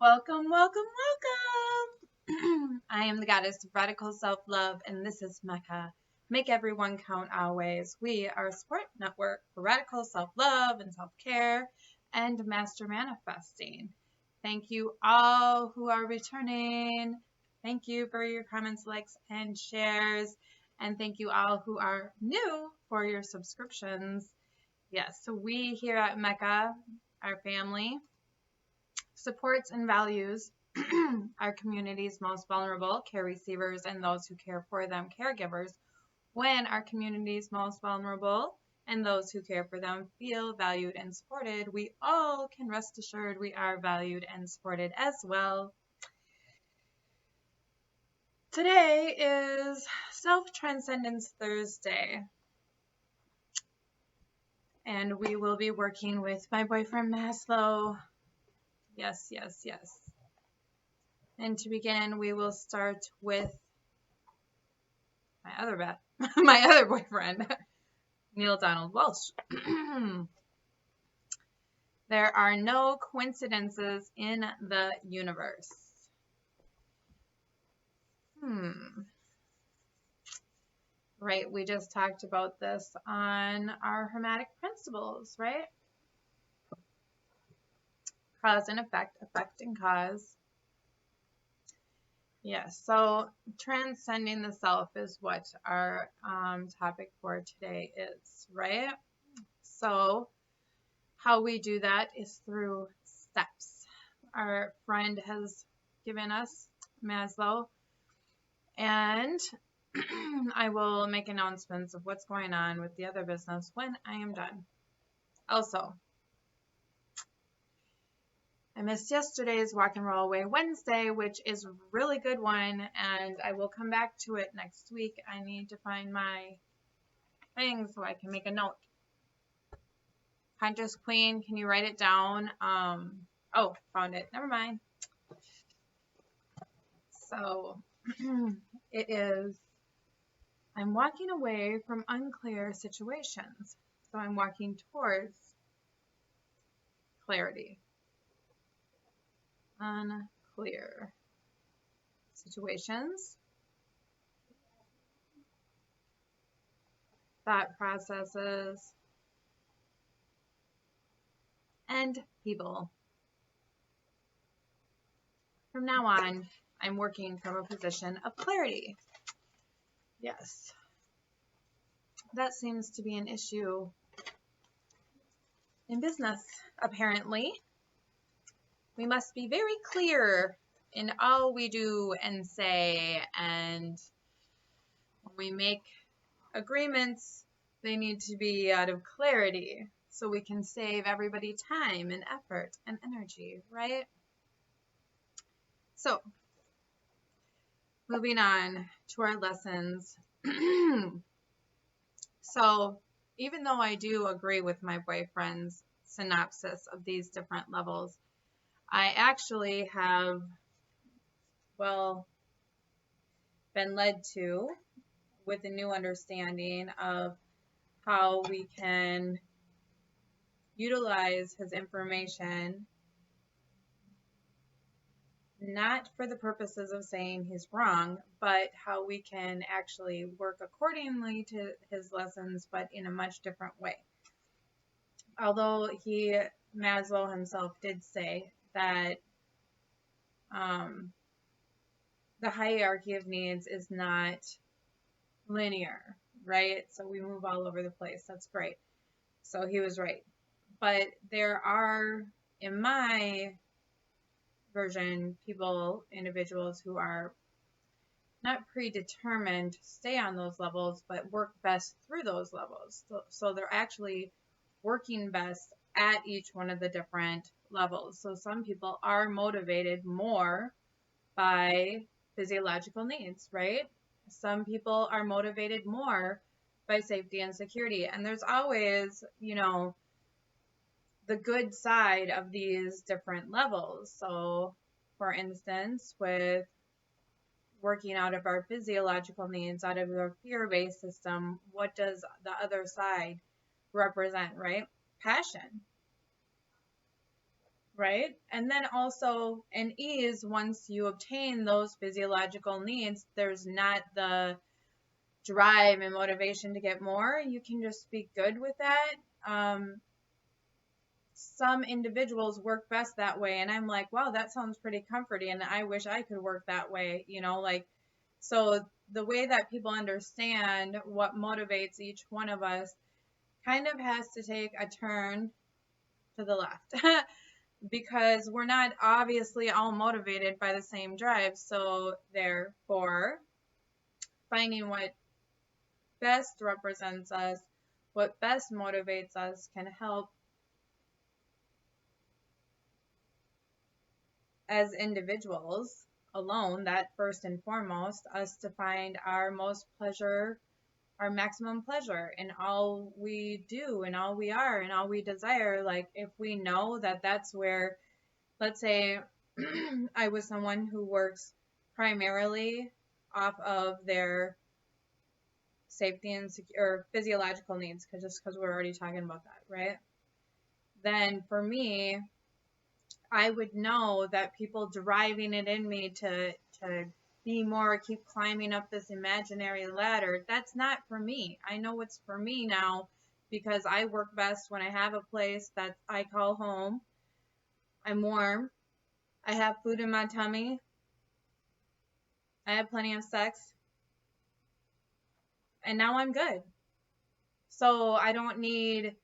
Welcome, welcome, welcome. I am the goddess of radical self-love, and this is MECA. Make everyone count always. We are a support network for radical self-love and self-care and master manifesting. Thank you all who are returning. Thank you for your comments, likes, and shares. And thank you all who are new for your subscriptions. Yes, so we here at MECA, our family, supports and values our community's most vulnerable care receivers and those who care for them caregivers. When our community's most vulnerable and those who care for them feel valued and supported, we all can rest assured we are valued and supported as well. Today is Self-Transcendence Thursday, and we will be working with my boyfriend Maslow. Yes, yes, yes. And to begin, we will start with my other boyfriend, Neil Donald Walsh. There are no coincidences in the universe. Right, we just talked about this on our Hermetic principles, right? Cause and effect, effect and cause. Yes, so transcending the self is what our topic for today is, right? So how we do that is through steps. Our friend has given us Maslow, and I will make announcements of what's going on with the other business when I am done. Also, I missed yesterday's Walk and Roll Away Wednesday, which is a really good one, and I will come back to it next week. I need to find my thing so I can make a note. Conscious Queen, can you write it down? Oh, found it. Never mind. So, it is, I'm walking away from unclear situations. So I'm walking towards clarity. Unclear situations, thought processes, and people. From now on, I'm working from a position of clarity. Yes, that seems to be an issue in business, apparently. We must be very clear in all we do and say, and when we make agreements, they need to be out of clarity so we can save everybody time and effort and energy, right? So, moving on to our lessons. So, even though I do agree with my boyfriend's synopsis of these different levels, I actually have, been led to with a new understanding of how we can utilize his information, not for the purposes of saying he's wrong, but how we can actually work accordingly to his lessons, but in a much different way. Although Maslow himself did say that the hierarchy of needs is not linear, right? So we move all over the place. That's great. So he was right. But there are, in my version, individuals who are not predetermined to stay on those levels, but work best through those levels. So they're actually working best at each one of the different levels. So some people are motivated more by physiological needs, right? Some people are motivated more by safety and security. And there's always, the good side of these different levels. So, for instance, with working out of our physiological needs, out of our fear-based system, what does the other side represent, right? Passion. right? And then also in ease, once you obtain those physiological needs, there's not the drive and motivation to get more. You can just be good with that. Some individuals work best that way, and I'm like, wow, that sounds pretty comforting, and I wish I could work that way, like, so the way that people understand what motivates each one of us kind of has to take a turn to the left because we're not obviously all motivated by the same drive. So therefore, finding what best represents us, what best motivates us, can help as individuals alone, that first and foremost, us to find our most pleasure, our maximum pleasure in all we do and all we are and all we desire. Like, if we know that that's where, let's say I was someone who works primarily off of their safety and or physiological needs, because we're already talking about that, right? Then for me, I would know that people driving it in me to be more, keep climbing up this imaginary ladder, that's not for me. I know what's for me now, because I work best when I have a place that I call home. I'm warm. I have food in my tummy. I have plenty of sex. And now I'm good. So I don't need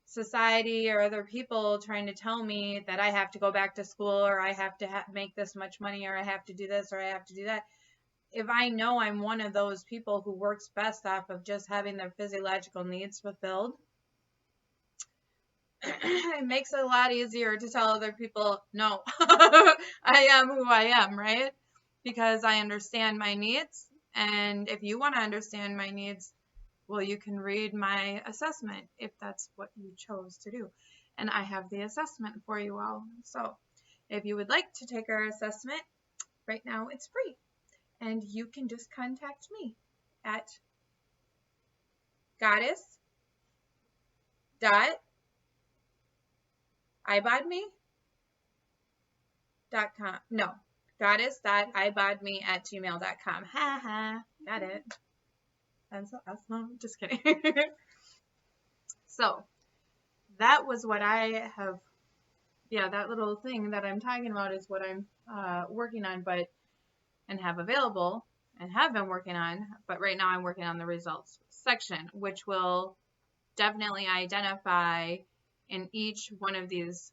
society or other people trying to tell me that I have to go back to school, or I have to make this much money, or I have to do this, or I have to do that. If I know I'm one of those people who works best off of just having their physiological needs fulfilled, it makes it a lot easier to tell other people, no, I am who I am, right? Because I understand my needs. And if you want to understand my needs, well, you can read my assessment if that's what you chose to do. And I have the assessment for you all. So if you would like to take our assessment, right now it's free. And you can just contact me at Goddess.ibodme.com. No, Goddess.ibodme@gmail.com. Ha ha, got it. That's awesome. Just kidding. So that was what I have. Yeah, that little thing that I'm talking about is what I'm working on, and have available and have been working on. But right now I'm working on the results section, which will definitely identify in each one of these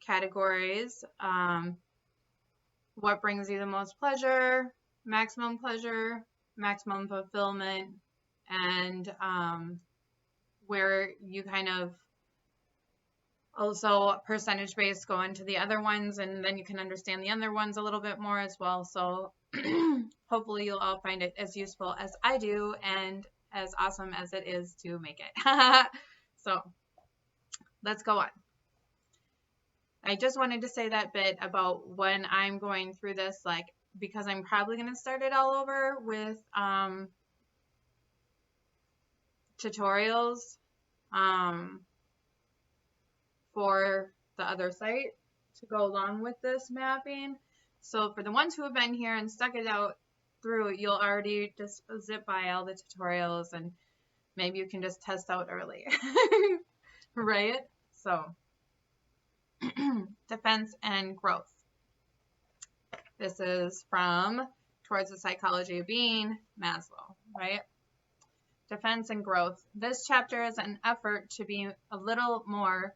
categories what brings you the most pleasure, maximum fulfillment, and where you kind of also percentage based go into the other ones, and then you can understand the other ones a little bit more as well. So hopefully you'll all find it as useful as I do, and as awesome as it is to make it. So let's go on. I just wanted to say that bit about when I'm going through this, like, because I'm probably going to start it all over with tutorials for the other site to go along with this mapping. So for the ones who have been here and stuck it out through, you'll already just zip by all the tutorials, and maybe you can just test out early, right? So defense and growth. This is from Towards the Psychology of Being, Maslow, right? Defense and growth. This chapter is an effort to be a little more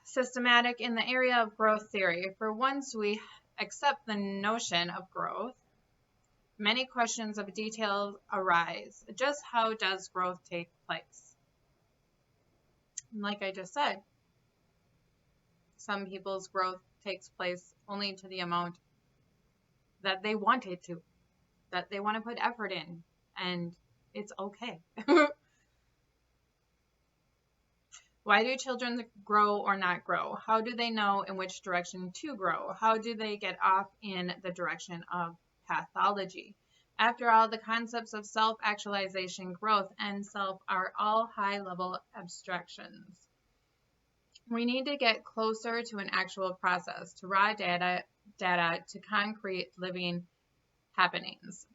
systematic in the area of growth theory. For once we accept the notion of growth, many questions of detail arise. Just how does growth take place? Like I just said, some people's growth takes place only to the amount that they want it to, that they want to put effort in, and it's okay. Why do children grow or not grow? How do they know in which direction to grow? How do they get off in the direction of pathology? After all, the concepts of self-actualization, growth, and self are all high-level abstractions. We need to get closer to an actual process, to raw data, to concrete living happenings.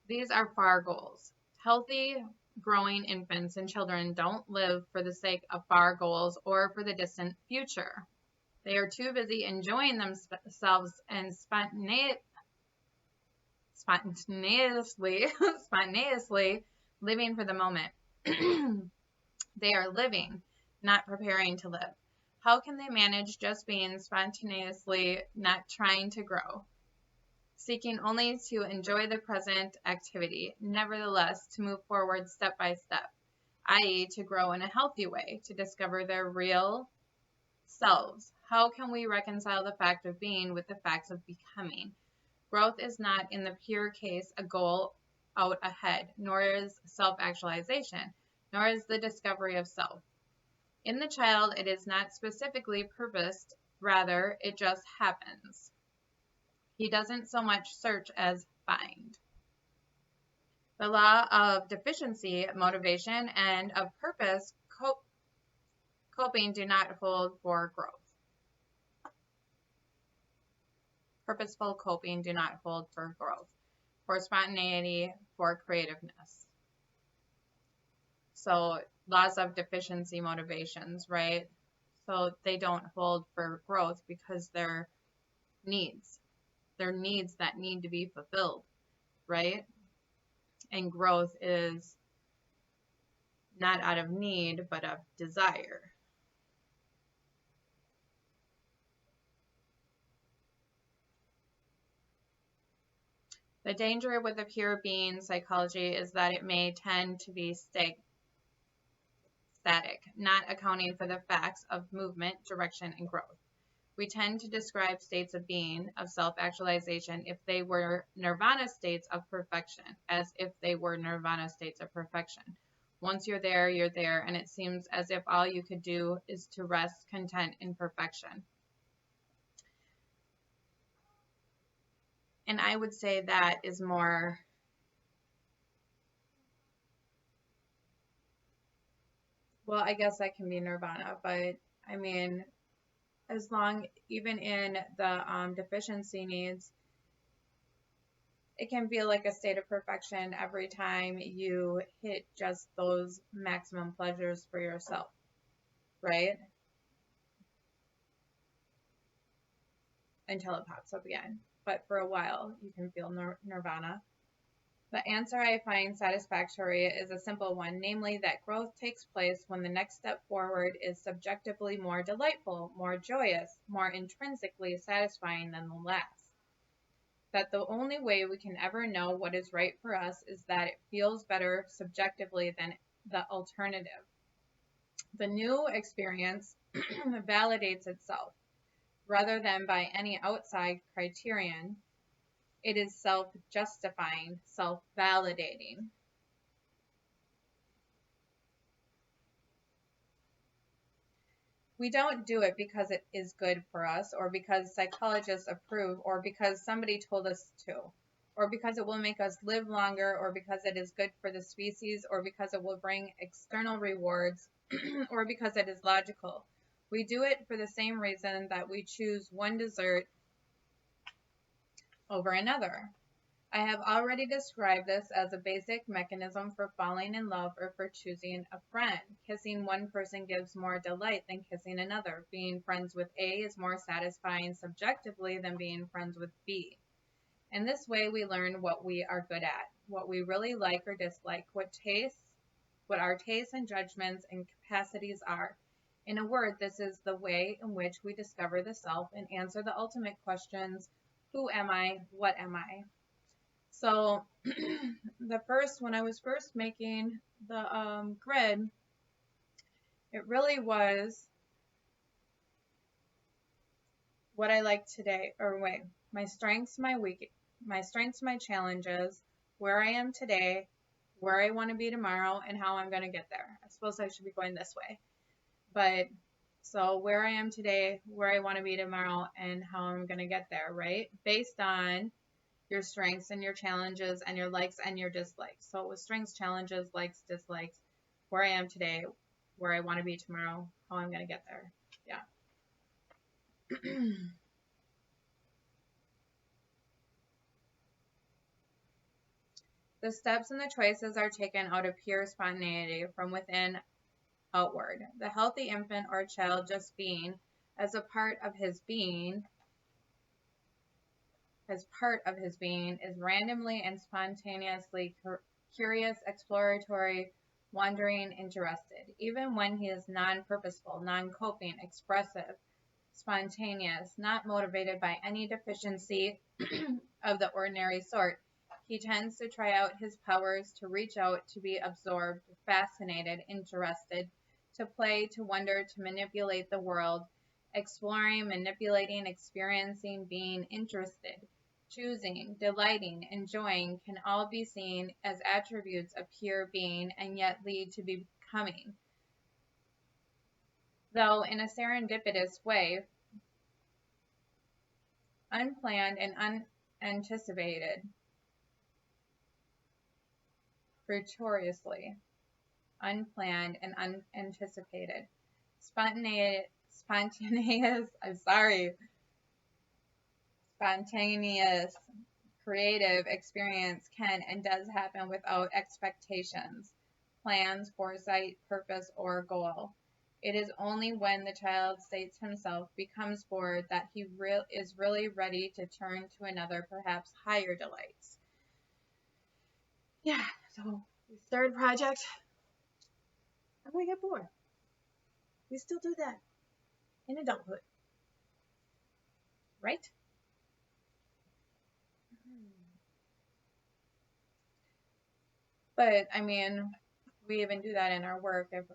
These are far goals. Healthy, growing infants and children don't live for the sake of far goals or for the distant future. They are too busy enjoying themselves and spontaneously living for the moment. They are living, not preparing to live. How can they manage just being spontaneously, not trying to grow? Seeking only to enjoy the present activity, nevertheless to move forward step by step, i.e. to grow in a healthy way, to discover their real selves. How can we reconcile the fact of being with the facts of becoming? Growth is not in the pure case a goal out ahead, nor is self-actualization, nor is the discovery of self. In the child, it is not specifically purposed, rather, it just happens. He doesn't so much search as find. The law of deficiency, motivation, and of purpose, coping do not hold for growth. Purposeful coping do not hold for growth, for spontaneity, for creativeness. So laws of deficiency motivations, right? So they don't hold for growth because they're needs. They're needs that need to be fulfilled, right? And growth is not out of need, but of desire. The danger with the pure being psychology is that it may tend to be static, not accounting for the facts of movement, direction, and growth. We tend to describe states of being, of self-actualization, if they were nirvana states of perfection, as if they were nirvana states of perfection. Once you're there, and it seems as if all you could do is to rest content in perfection. And I would say that is more well, I guess that can be nirvana, but I mean, as long, even in the deficiency needs, it can feel like a state of perfection every time you hit just those maximum pleasures for yourself, right? Until it pops up again. But for a while, you can feel nirvana. The answer I find satisfactory is a simple one, namely that growth takes place when the next step forward is subjectively more delightful, more joyous, more intrinsically satisfying than the last. That the only way we can ever know what is right for us is that it feels better subjectively than the alternative. The new experience validates itself rather than by any outside criterion. It is self-justifying, self-validating. We don't do it because it is good for us, or because psychologists approve, or because somebody told us to, or because it will make us live longer, or because it is good for the species, or because it will bring external rewards, or because it is logical. We do it for the same reason that we choose one dessert over another. I have already described this as a basic mechanism for falling in love or for choosing a friend. Kissing one person gives more delight than kissing another. Being friends with A is more satisfying subjectively than being friends with B. In this way, we learn what we are good at, what we really like or dislike, what our tastes and judgments and capacities are. In a word, this is the way in which we discover the self and answer the ultimate questions: who am I? What am I? So when I was first making the grid, it really was what I like today, my strengths, my challenges, where I am today, where I want to be tomorrow, and how I'm going to get there. I suppose I should be going this way. But so where I am today, where I want to be tomorrow, and how I'm going to get there, right? Based on your strengths and your challenges and your likes and your dislikes. So with strengths, challenges, likes, dislikes, where I am today, where I want to be tomorrow, how I'm going to get there. The steps and the choices are taken out of pure spontaneity from within outward. The healthy infant or child just being, as part of his being, is randomly and spontaneously curious, exploratory, wandering, interested, even when he is non-purposeful, non-coping, expressive, spontaneous, not motivated by any deficiency of the ordinary sort. He tends to try out his powers, to reach out, to be absorbed, fascinated, interested, to play, to wonder, to manipulate the world, exploring, manipulating, experiencing, being interested, choosing, delighting, enjoying can all be seen as attributes of pure being and yet lead to becoming. Though in a serendipitous way, unplanned and unanticipated, fortuitously, unplanned and unanticipated, spontaneous, creative experience can and does happen without expectations, plans, foresight, purpose, or goal. It is only when the child states himself, becomes bored, that he is really ready to turn to another, perhaps higher delights. Yeah, so we started a project and we get bored. We still do that in adulthood, right? But I mean, we even do that in our work. If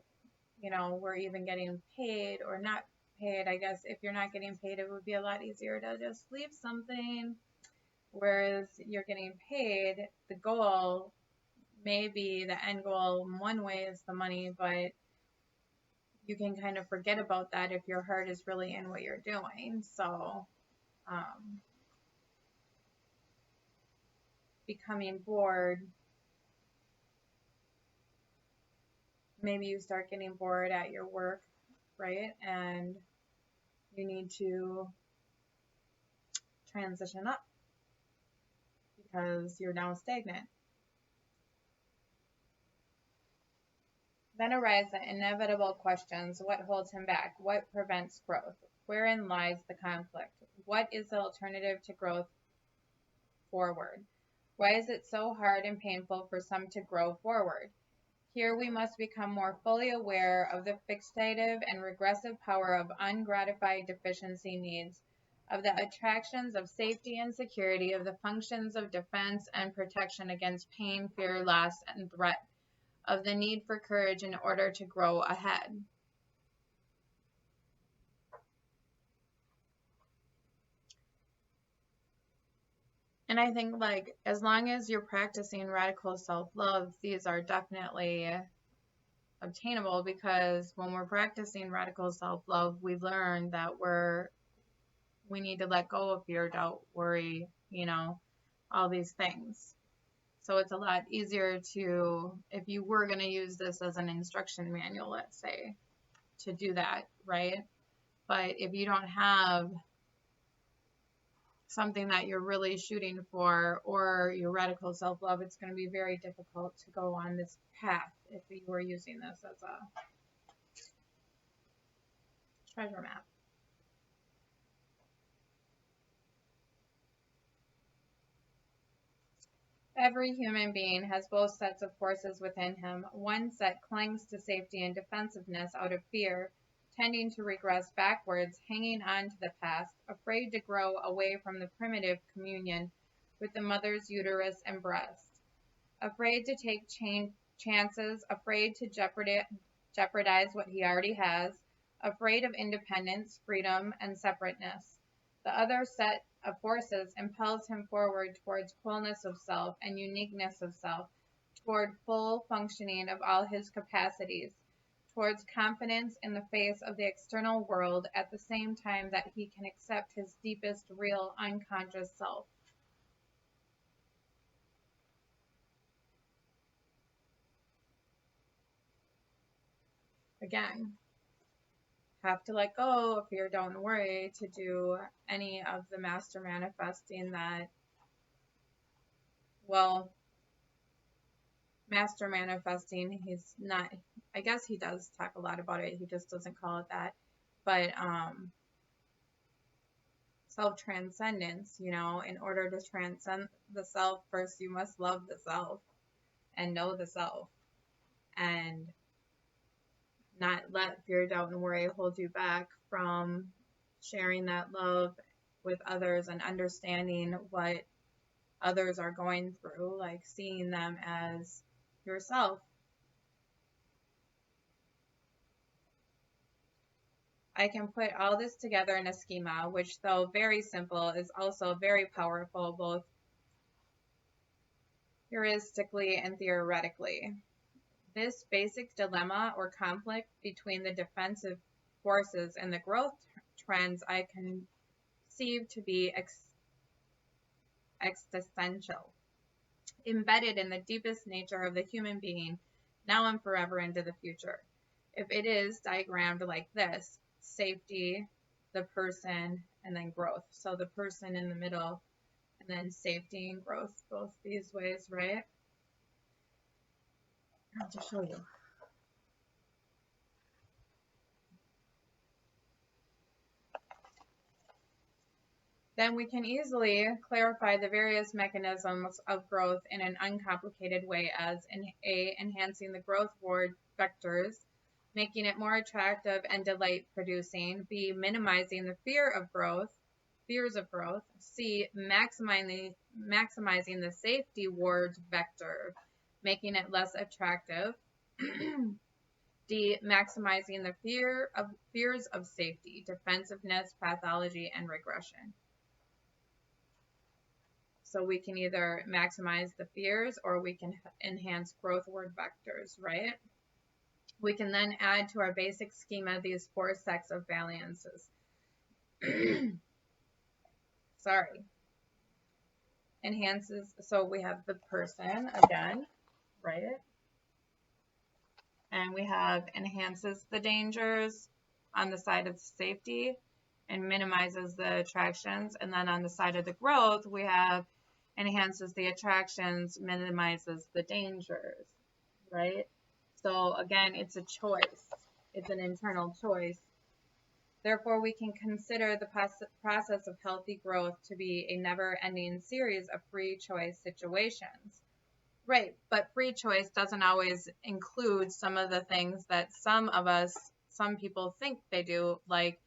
we're even getting paid or not paid, I guess if you're not getting paid, it would be a lot easier to just leave something. Whereas you're getting paid, the goal, maybe the end goal in one way is the money, but you can kind of forget about that if your heart is really in what you're doing. So, becoming bored, maybe you start getting bored at your work, right? And you need to transition up because you're now stagnant. Then arise the inevitable questions. What holds him back? What prevents growth? Wherein lies the conflict? What is the alternative to growth forward? Why is it so hard and painful for some to grow forward? Here we must become more fully aware of the fixative and regressive power of ungratified deficiency needs, of the attractions of safety and security, of the functions of defense and protection against pain, fear, loss, and threat, of the need for courage in order to grow ahead. And I think, like, as long as you're practicing radical self-love, these are definitely obtainable, because when we're practicing radical self-love, we learn that we need to let go of fear, doubt, worry, all these things. So it's a lot easier to, if you were going to use this as an instruction manual, let's say, to do that, right? But if you don't have something that you're really shooting for, or your radical self-love, it's going to be very difficult to go on this path if you were using this as a treasure map. Every human being has both sets of forces within him. One set clings to safety and defensiveness out of fear, tending to regress backwards, hanging on to the past, afraid to grow away from the primitive communion with the mother's uterus and breast, afraid to take chances, afraid to jeopardize what he already has, afraid of independence, freedom, and separateness. The other set of forces impels him forward towards coolness of self and uniqueness of self, toward full functioning of all his capacities, towards confidence in the face of the external world at the same time that he can accept his deepest, real, unconscious self. Again, have to let go of fear, doubt, and worry to do any of the master manifesting that, well, master manifesting, he's not, I guess he does talk a lot about it, he just doesn't call it that, but self-transcendence, you know, in order to transcend the self, first you must love the self and know the self, and not let fear, doubt, and worry hold you back from sharing that love with others and understanding what others are going through, like seeing them as yourself. I can put all this together in a schema, which, though very simple, is also very powerful, both heuristically and theoretically. This basic dilemma or conflict between the defensive forces and the growth trends I conceive to be existential, embedded in the deepest nature of the human being, now and forever into the future. If it is diagrammed like this, safety, the person, and then growth. So the person in the middle, and then safety and growth, both these ways, right? I'll just show you. Then we can easily clarify the various mechanisms of growth in an uncomplicated way as A, enhancing the growth toward vectors, making it more attractive and delight producing. B, minimizing the fears of growth. C, maximizing the safety ward vector, making it less attractive. D, maximizing the fears of safety, defensiveness, pathology, and regression. So we can either maximize the fears or we can enhance growth word vectors, right? We can then add to our basic schema these four sets of variances. Sorry. Enhances, so we have the person again, right? And we have enhances the dangers on the side of safety and minimizes the attractions. And then on the side of the growth, we have enhances the attractions, minimizes the dangers, right? So again, it's a choice. It's an internal choice. Therefore, we can consider the process of healthy growth to be a never-ending series of free choice situations. Right, but free choice doesn't always include some of the things that some people think they do, like,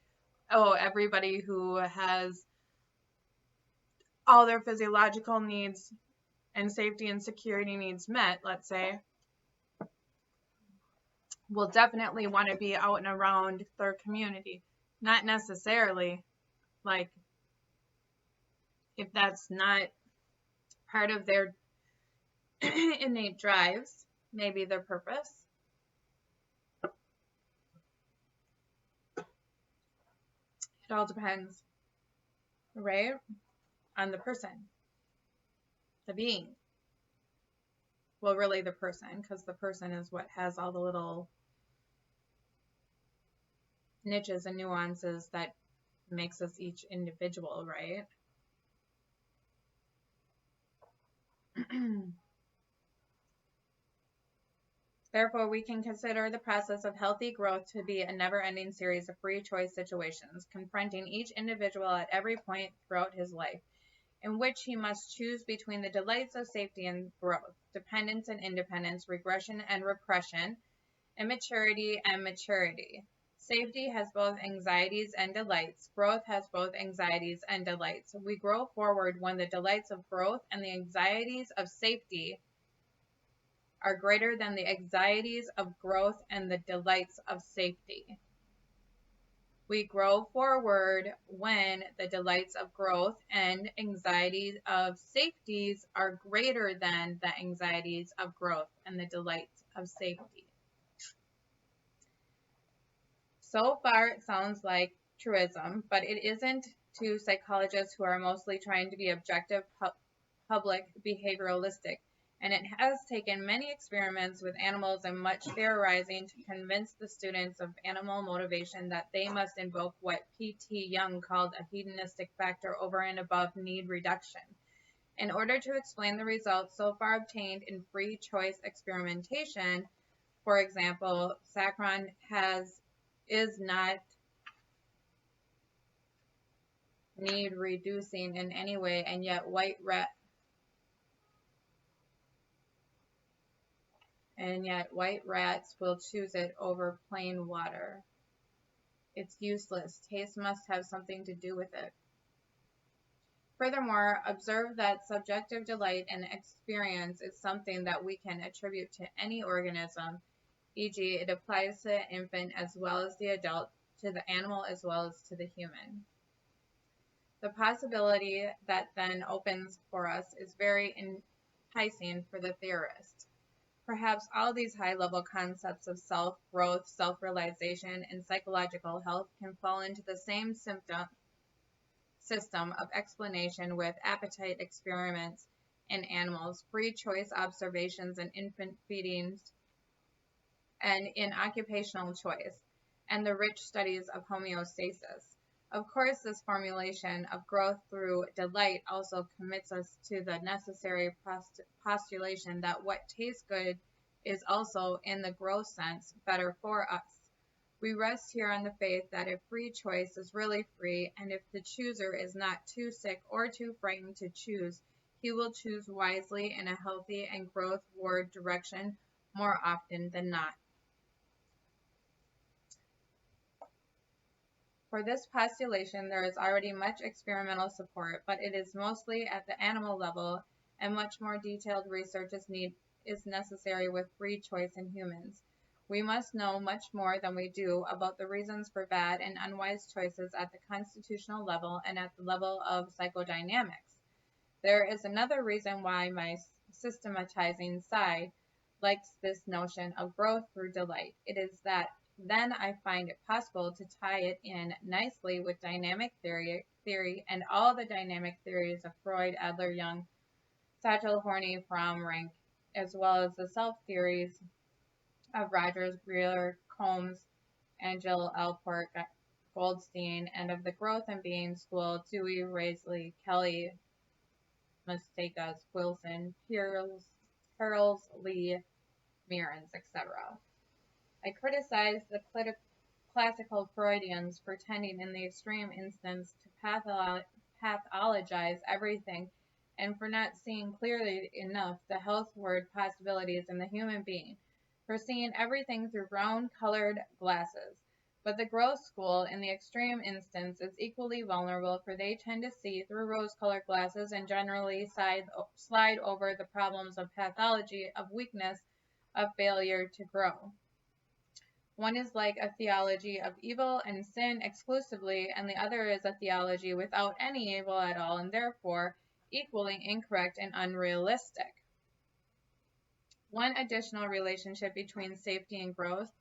oh, everybody who has all their physiological needs and safety and security needs met, let's say, will definitely want to be out and around their community. Not necessarily, like, if that's not part of their innate drives, maybe their purpose. It all depends, right, on the person, the being. Well, really the person, because the person is what has all the little niches and nuances that makes us each individual, right? Therefore, we can consider the process of healthy growth to be a never-ending series of free choice situations, confronting each individual at every point throughout his life, in which he must choose between the delights of safety and growth, dependence and independence, regression and repression, immaturity and maturity. Safety has both anxieties and delights. Growth has both anxieties and delights. We grow forward when the delights of growth and the anxieties of safety are greater than the anxieties of growth and the delights of safety. We grow forward when the delights of growth and anxieties of safeties are greater than the anxieties of growth and the delights of safety. So far, it sounds like truism, but it isn't to psychologists who are mostly trying to be objective, public, behavioralistic. and it has taken many experiments with animals and much theorizing to convince the students of animal motivation that they must invoke what P.T. Young called a hedonistic factor over and above need reduction. In order to explain the results so far obtained in free choice experimentation, for example, saccharin is not need reducing in any way, and yet white rats will choose it over plain water. It's useless. Taste must have something to do with it. Furthermore, observe that subjective delight and experience is something that we can attribute to any organism, e.g., it applies to the infant as well as the adult, to the animal as well as to the human. The possibility that then opens for us is very enticing for the theorist. Perhaps all these high-level concepts of self-growth, self-realization, and psychological health can fall into the same system of explanation with appetite experiments in animals, free choice observations in infant feedings, and in occupational choice, and the rich studies of homeostasis. Of course, this formulation of growth through delight also commits us to the necessary postulation that what tastes good is also, in the gross sense, better for us. We rest here on the faith that if free choice is really free, and if the chooser is not too sick or too frightened to choose, he will choose wisely in a healthy and growth-ward direction more often than not. For this postulation, there is already much experimental support, but it is mostly at the animal level, and much more detailed research is necessary with free choice in humans. We must know much more than we do about the reasons for bad and unwise choices at the constitutional level and at the level of psychodynamics. There is another reason why my systematizing side likes this notion of growth through delight. It is that then I find it possible to tie it in nicely with dynamic theory and all the dynamic theories of Freud, Adler, Jung, Satchel, Horney, Fromm, Rank, as well as the self-theories of Rogers, Greer, Combs, Angel, Alport, Goldstein, and of the Growth and Being School, Dewey, Raisley, Kelly, Mustakas, Wilson, Pearls, Lee, Mearns, etc. I criticize the classical Freudians for tending in the extreme instance to pathologize everything and for not seeing clearly enough the healthward possibilities in the human being, for seeing everything through brown-colored glasses. But the growth school, in the extreme instance, is equally vulnerable, for they tend to see through rose-colored glasses and generally slide over the problems of pathology, of weakness, of failure to grow. One is like a theology of evil and sin exclusively, and the other is a theology without any evil at all, and therefore equally incorrect and unrealistic. One additional relationship between safety and growth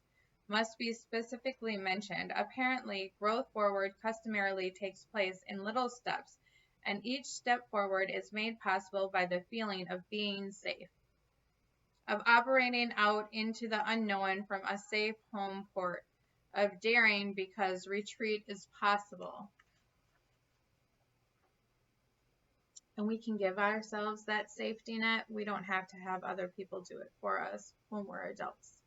must be specifically mentioned. Apparently, growth forward customarily takes place in little steps, and each step forward is made possible by the feeling of being safe, of operating out into the unknown from a safe home port, of daring because retreat is possible. And we can give ourselves that safety net. We don't have to have other people do it for us when we're adults.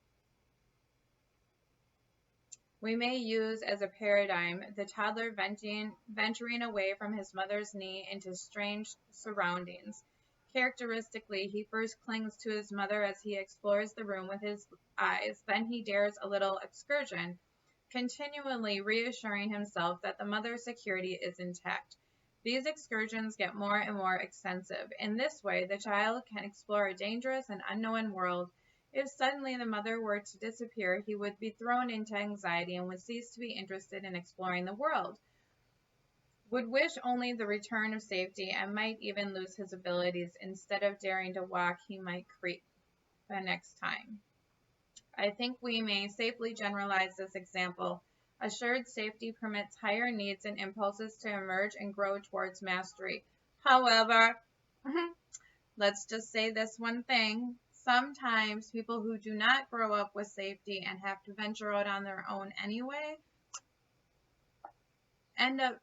We may use as a paradigm the toddler venturing away from his mother's knee into strange surroundings. Characteristically, he first clings to his mother as he explores the room with his eyes. Then he dares a little excursion, continually reassuring himself that the mother's security is intact. These excursions get more and more extensive. In this way, the child can explore a dangerous and unknown world. If suddenly the mother were to disappear, he would be thrown into anxiety and would cease to be interested in exploring the world, would wish only the return of safety, and might even lose his abilities. Instead of daring to walk, he might creep the next time. I think we may safely generalize this example. Assured safety permits higher needs and impulses to emerge and grow towards mastery. However, let's just say this one thing. Sometimes people who do not grow up with safety and have to venture out on their own anyway end up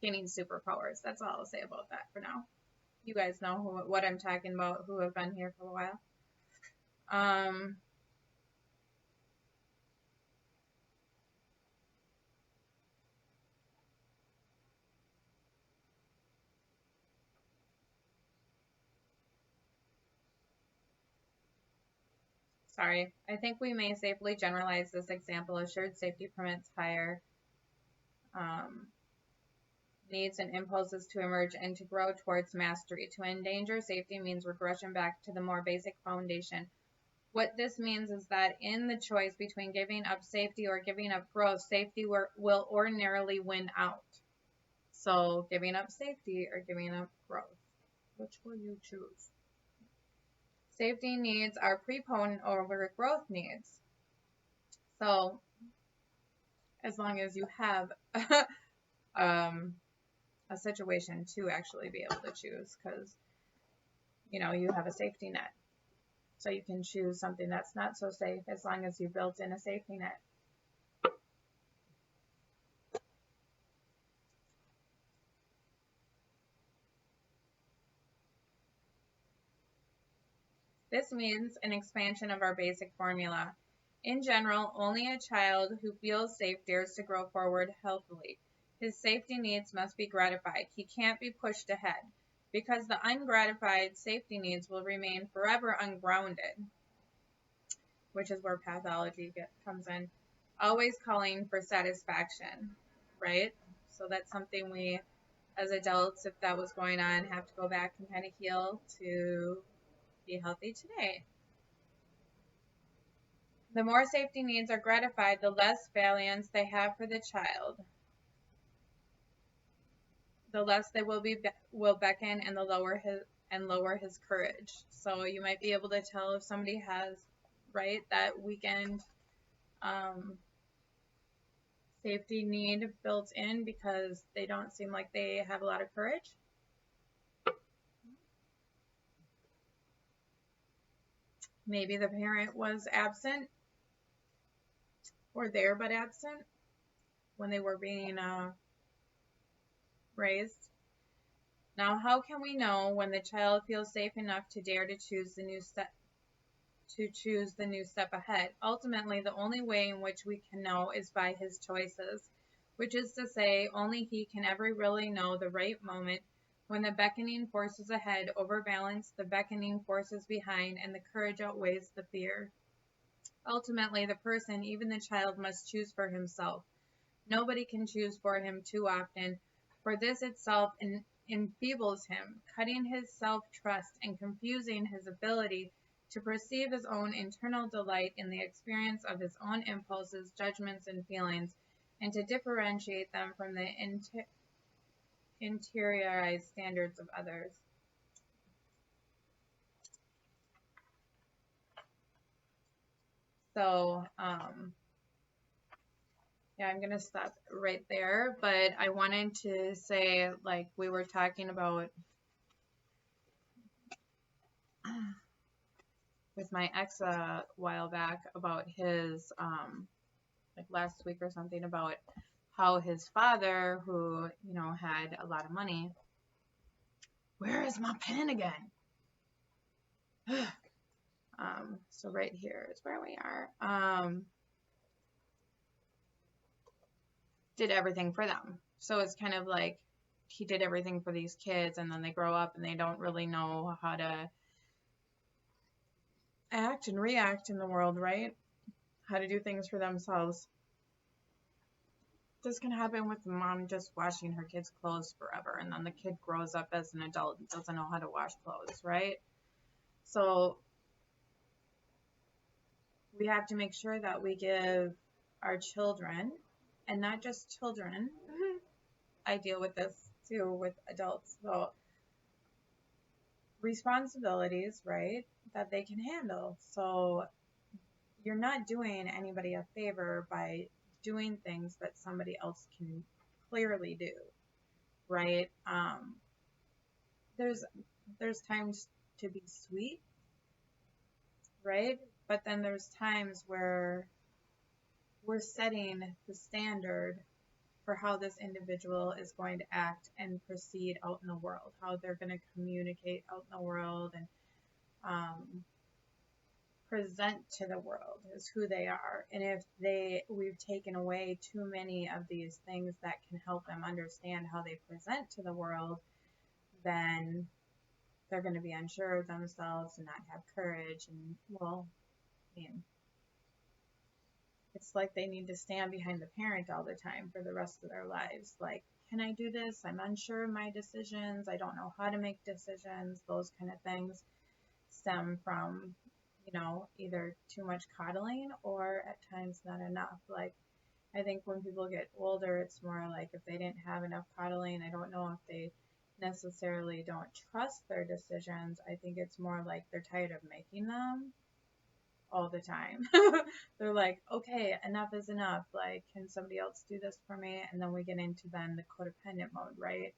gaining superpowers. That's all I'll say about that for now. You guys know what I'm talking about, who have been here for a while. Sorry, I think we may safely generalize this example. Assured safety permits higher needs and impulses to emerge and to grow towards mastery. To endanger safety means regression back to the more basic foundation. What this means is that in the choice between giving up safety or giving up growth, safety will ordinarily win out. So giving up safety or giving up growth, which will you choose? Safety needs are preponderant over growth needs. So as long as you have a situation to actually be able to choose, because you know you have a safety net, so you can choose something that's not so safe as long as you built in a safety net. This means an expansion of our basic formula. In general, only a child who feels safe dares to grow forward healthily. His safety needs must be gratified. He can't be pushed ahead, because the ungratified safety needs will remain forever ungrounded, which is where pathology comes in. Always calling for satisfaction, right? So that's something we, as adults, if that was going on, have to go back and kind of heal to be healthy today. The more safety needs are gratified, the less valiance they have for the child. The less they will beckon and lower his courage. So you might be able to tell if somebody has, right, that weakened safety need built in because they don't seem like they have a lot of courage. Maybe the parent was absent or there but absent when they were being raised. Now, how can we know when the child feels safe enough to dare to choose the new step ahead? Ultimately, the only way in which we can know is by his choices, which is to say, only he can ever really know the right moment when the beckoning forces ahead overbalance the beckoning forces behind and the courage outweighs the fear. Ultimately, the person, even the child, must choose for himself. Nobody can choose for him too often, for this itself enfeebles him, cutting his self-trust and confusing his ability to perceive his own internal delight in the experience of his own impulses, judgments, and feelings, and to differentiate them from the interiorized standards of others. So, yeah, I'm going to stop right there, but I wanted to say, like we were talking about with my ex a while back about his, like last week or something, about how his father, who, you know, had a lot of money. Where is my pen again? So right here is where we are. Did everything for them. So it's kind of like he did everything for these kids, and then they grow up and they don't really know how to act and react in the world, right? How to do things for themselves. This can happen with the mom just washing her kids' clothes forever, and then the kid grows up as an adult and doesn't know how to wash clothes, right? So we have to make sure that we give our children, and not just children, I deal with this too with adults, so responsibilities, right, that they can handle. So you're not doing anybody a favor by doing things that somebody else can clearly do, right? There's there's times to be sweet, right? But then there's times where we're setting the standard for how this individual is going to act and proceed out in the world, how they're going to communicate out in the world and present to the world is who they are. And if we've taken away too many of these things that can help them understand how they present to the world, then they're going to be unsure of themselves and not have courage. And, well, I mean, it's like they need to stand behind the parent all the time for the rest of their lives. Like, can I do this? I'm unsure of my decisions. I don't know how to make decisions. Those kind of things stem from, you know, either too much coddling or at times not enough. Like, I think when people get older, it's more like if they didn't have enough coddling, I don't know if they necessarily don't trust their decisions. I think it's more like they're tired of making them all the time. They're like, okay, enough is enough. Like, can somebody else do this for me? And then we get into then the codependent mode, right?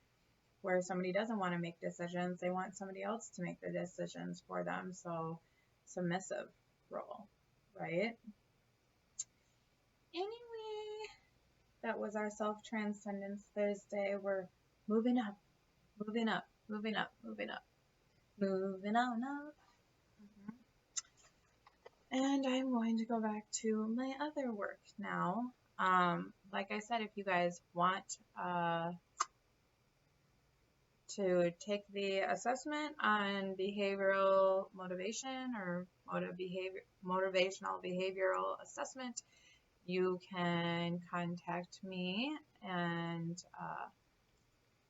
Where somebody doesn't want to make decisions. They want somebody else to make the decisions for them. So submissive role, right? Anyway, that was our self-transcendence Thursday. We're moving up, moving up, moving up, moving up, moving on up. And I'm going to go back to my other work now. Like I said, if you guys want to take the assessment on behavioral motivation or motivational behavioral assessment, you can contact me, and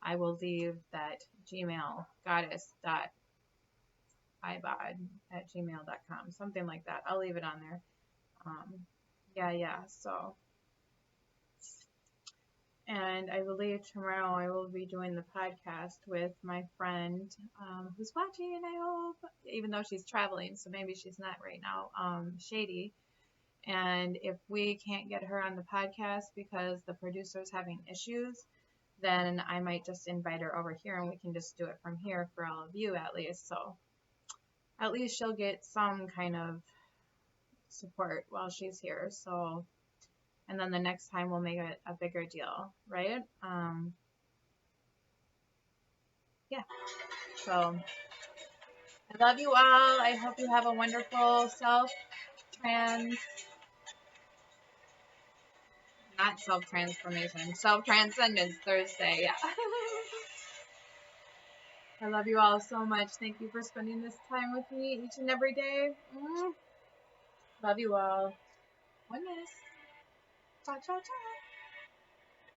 I will leave that Gmail, Goddess.ibodme@gmail.com, something like that. I'll leave it on there. So, and I believe tomorrow I will be doing the podcast with my friend who's watching, I hope, even though she's traveling, so maybe she's not right now, Shady. And if we can't get her on the podcast because the producer's having issues, then I might just invite her over here and we can just do it from here for all of you at least. So at least she'll get some kind of support while she's here. So, and then the next time we'll make it a bigger deal, right? Yeah. So I love you all. I hope you have a wonderful self-transcendence Thursday. Yeah. I love you all so much. Thank you for spending this time with me each and every day. Love you all. Oneness. Cha cha cha.